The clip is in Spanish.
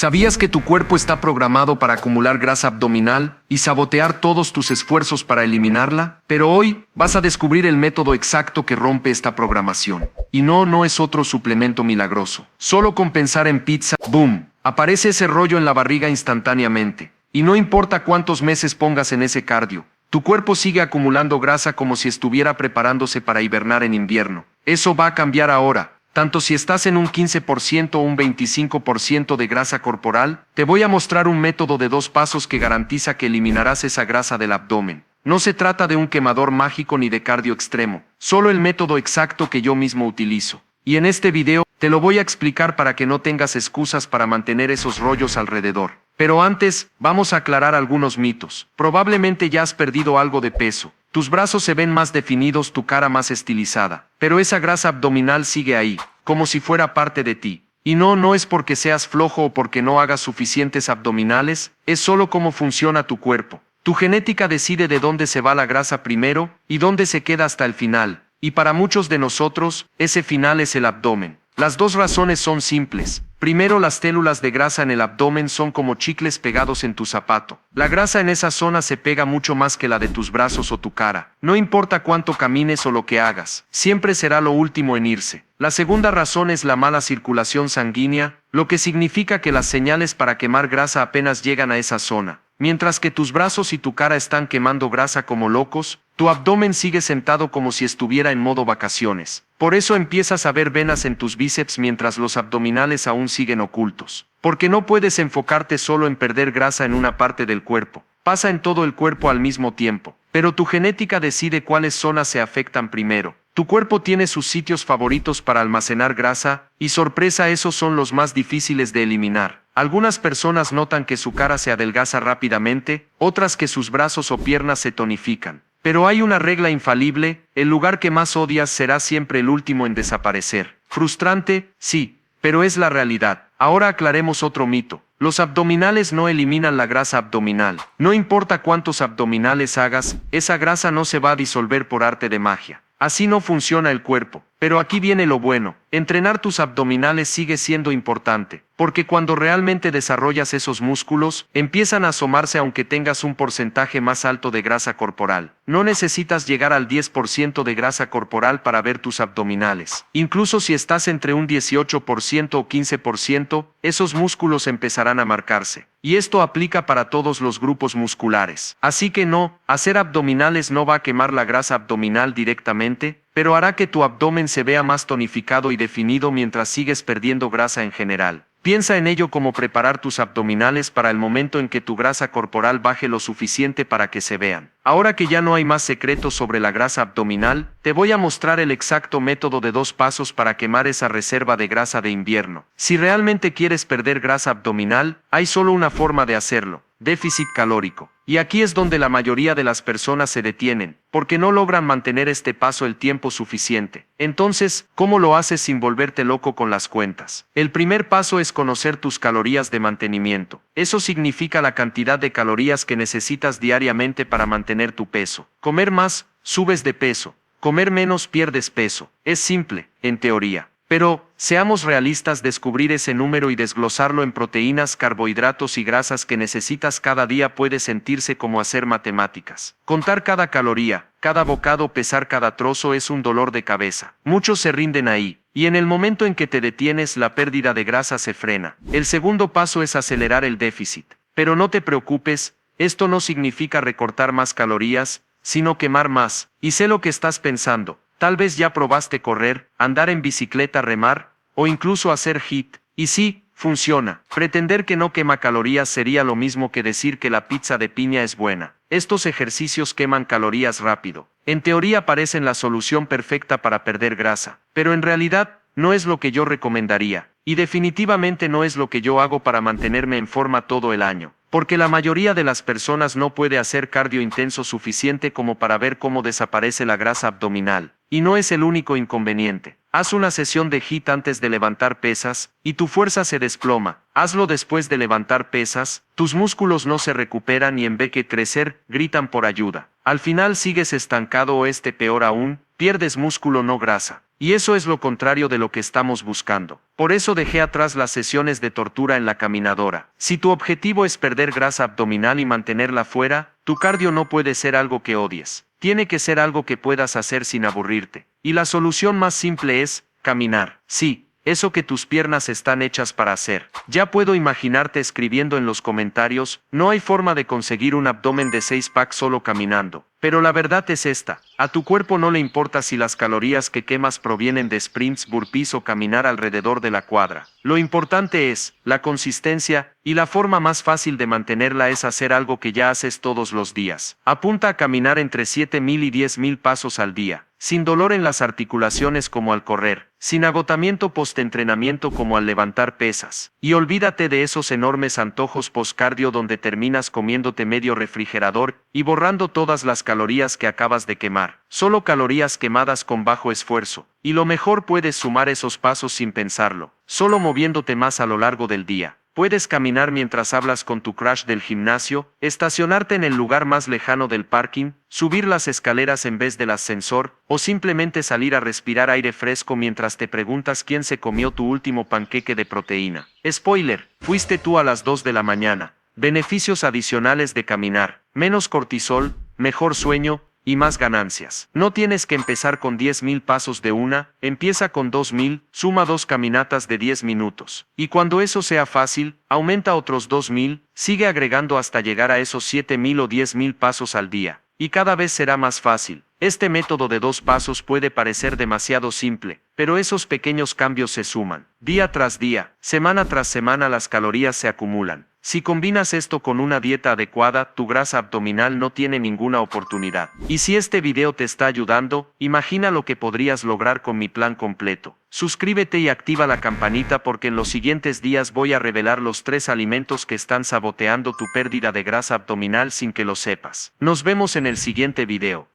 ¿Sabías que tu cuerpo está programado para acumular grasa abdominal y sabotear todos tus esfuerzos para eliminarla? Pero hoy vas a descubrir el método exacto que rompe esta programación. Y no es otro suplemento milagroso. Solo con pensar en pizza, ¡boom!, aparece ese rollo en la barriga instantáneamente. Y no importa cuántos meses pongas en ese cardio, tu cuerpo sigue acumulando grasa como si estuviera preparándose para hibernar en invierno. Eso va a cambiar ahora. Tanto si estás en un 15% o un 25% de grasa corporal, te voy a mostrar un método de 2 pasos que garantiza que eliminarás esa grasa del abdomen. No se trata de un quemador mágico ni de cardio extremo, solo el método exacto que yo mismo utilizo. Y en este video, te lo voy a explicar para que no tengas excusas para mantener esos rollos alrededor. Pero antes, vamos a aclarar algunos mitos. Probablemente ya has perdido algo de peso. Tus brazos se ven más definidos, tu cara más estilizada. Pero esa grasa abdominal sigue ahí, como si fuera parte de ti. Y no es porque seas flojo o porque no hagas suficientes abdominales, es solo cómo funciona tu cuerpo. Tu genética decide de dónde se va la grasa primero y dónde se queda hasta el final. Y para muchos de nosotros, ese final es el abdomen. Las 2 razones son simples. Primero, las células de grasa en el abdomen son como chicles pegados en tu zapato. La grasa en esa zona se pega mucho más que la de tus brazos o tu cara. No importa cuánto camines o lo que hagas, siempre será lo último en irse. La segunda razón es la mala circulación sanguínea, lo que significa que las señales para quemar grasa apenas llegan a esa zona. Mientras que tus brazos y tu cara están quemando grasa como locos, tu abdomen sigue sentado como si estuviera en modo vacaciones. Por eso empiezas a ver venas en tus bíceps mientras los abdominales aún siguen ocultos. Porque no puedes enfocarte solo en perder grasa en una parte del cuerpo. Pasa en todo el cuerpo al mismo tiempo. Pero tu genética decide cuáles zonas se afectan primero. Tu cuerpo tiene sus sitios favoritos para almacenar grasa, y sorpresa, esos son los más difíciles de eliminar. Algunas personas notan que su cara se adelgaza rápidamente, otras que sus brazos o piernas se tonifican. Pero hay una regla infalible: el lugar que más odias será siempre el último en desaparecer. Frustrante, sí, pero es la realidad. Ahora aclaremos otro mito. Los abdominales no eliminan la grasa abdominal. No importa cuántos abdominales hagas, esa grasa no se va a disolver por arte de magia. Así no funciona el cuerpo. Pero aquí viene lo bueno. Entrenar tus abdominales sigue siendo importante, porque cuando realmente desarrollas esos músculos, empiezan a asomarse aunque tengas un porcentaje más alto de grasa corporal. No necesitas llegar al 10% de grasa corporal para ver tus abdominales. Incluso si estás entre un 18% o 15%, esos músculos empezarán a marcarse. Y esto aplica para todos los grupos musculares. Así que hacer abdominales no va a quemar la grasa abdominal directamente, pero hará que tu abdomen se vea más tonificado y definido mientras sigues perdiendo grasa en general. Piensa en ello como preparar tus abdominales para el momento en que tu grasa corporal baje lo suficiente para que se vean. Ahora que ya no hay más secretos sobre la grasa abdominal, te voy a mostrar el exacto método de 2 pasos para quemar esa reserva de grasa de invierno. Si realmente quieres perder grasa abdominal, hay solo una forma de hacerlo: déficit calórico. Y aquí es donde la mayoría de las personas se detienen, porque no logran mantener este paso el tiempo suficiente. Entonces, ¿cómo lo haces sin volverte loco con las cuentas? El primer paso es conocer tus calorías de mantenimiento. Eso significa la cantidad de calorías que necesitas diariamente para mantener tu peso. Comer más, subes de peso. Comer menos, pierdes peso. Es simple, en teoría. Pero, seamos realistas, descubrir ese número y desglosarlo en proteínas, carbohidratos y grasas que necesitas cada día puede sentirse como hacer matemáticas. Contar cada caloría, cada bocado, pesar cada trozo es un dolor de cabeza. Muchos se rinden ahí, y en el momento en que te detienes, la pérdida de grasa se frena. El segundo paso es acelerar el déficit. Pero no te preocupes, esto no significa recortar más calorías, sino quemar más. Y sé lo que estás pensando. Tal vez ya probaste correr, andar en bicicleta, remar, o incluso hacer HIIT. Y sí, funciona. Pretender que no quema calorías sería lo mismo que decir que la pizza de piña es buena. Estos ejercicios queman calorías rápido. En teoría parecen la solución perfecta para perder grasa, pero en realidad no es lo que yo recomendaría. Y definitivamente no es lo que yo hago para mantenerme en forma todo el año. Porque la mayoría de las personas no puede hacer cardio intenso suficiente como para ver cómo desaparece la grasa abdominal. Y no es el único inconveniente. Haz una sesión de HIIT antes de levantar pesas, y tu fuerza se desploma. Hazlo después de levantar pesas, tus músculos no se recuperan y en vez de crecer, gritan por ayuda. Al final sigues estancado o peor aún, pierdes músculo no grasa. Y eso es lo contrario de lo que estamos buscando. Por eso dejé atrás las sesiones de tortura en la caminadora. Si tu objetivo es perder grasa abdominal y mantenerla fuera, tu cardio no puede ser algo que odies. Tiene que ser algo que puedas hacer sin aburrirte. Y la solución más simple es caminar. Sí, eso que tus piernas están hechas para hacer. Ya puedo imaginarte escribiendo en los comentarios, no hay forma de conseguir un abdomen de 6-pack solo caminando. Pero la verdad es esta, a tu cuerpo no le importa si las calorías que quemas provienen de sprints, burpees o caminar alrededor de la cuadra. Lo importante es la consistencia, y la forma más fácil de mantenerla es hacer algo que ya haces todos los días. Apunta a caminar entre 7.000 y 10.000 pasos al día, sin dolor en las articulaciones como al correr, sin agotamiento post-entrenamiento como al levantar pesas. Y olvídate de esos enormes antojos post-cardio donde terminas comiéndote medio refrigerador y borrando todas las calorías que acabas de quemar. Solo calorías quemadas con bajo esfuerzo. Y lo mejor, puedes sumar esos pasos sin pensarlo, solo moviéndote más a lo largo del día. Puedes caminar mientras hablas con tu crush del gimnasio, estacionarte en el lugar más lejano del parking, subir las escaleras en vez del ascensor, o simplemente salir a respirar aire fresco mientras te preguntas quién se comió tu último panqueque de proteína. Spoiler, fuiste tú a las 2 de la mañana. Beneficios adicionales de caminar: menos cortisol, mejor sueño, y más ganancias. No tienes que empezar con 10.000 pasos de una, empieza con 2.000, suma 2 caminatas de 10 minutos. Y cuando eso sea fácil, aumenta otros 2.000, sigue agregando hasta llegar a esos 7.000 o 10.000 pasos al día. Y cada vez será más fácil. Este método de 2 pasos puede parecer demasiado simple, pero esos pequeños cambios se suman. Día tras día, semana tras semana, las calorías se acumulan. Si combinas esto con una dieta adecuada, tu grasa abdominal no tiene ninguna oportunidad. Y si este video te está ayudando, imagina lo que podrías lograr con mi plan completo. Suscríbete y activa la campanita porque en los siguientes días voy a revelar los 3 alimentos que están saboteando tu pérdida de grasa abdominal sin que lo sepas. Nos vemos en el siguiente video.